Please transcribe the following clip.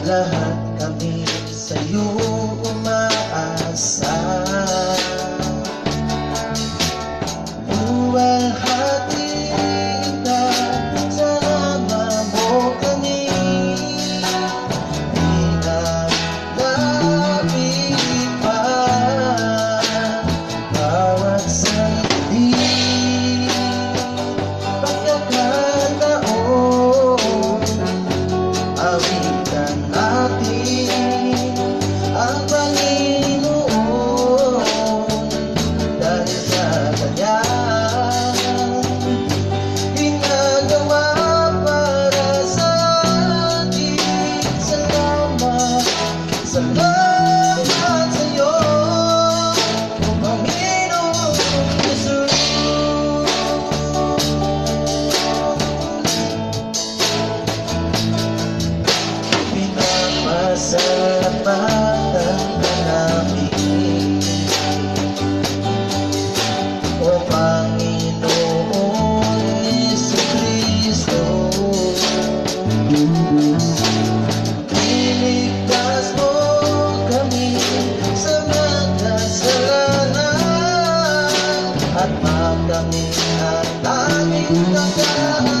lahat kami sa'yo umaasa. Buwalhati ka, sama mo kami. Di na labing pa bawat sandali. Pagkakataon, awitan natin ang Panginoon. Dahil sa Kanya ginagawa para sa atin. Salamat, salamat sa'yo, Panginoon Jesus. Pinapasalamatan ka namin, O Panginoon Jesucristo. Iligtas mo kami sa makasalanan at makamit ang aming kagaan.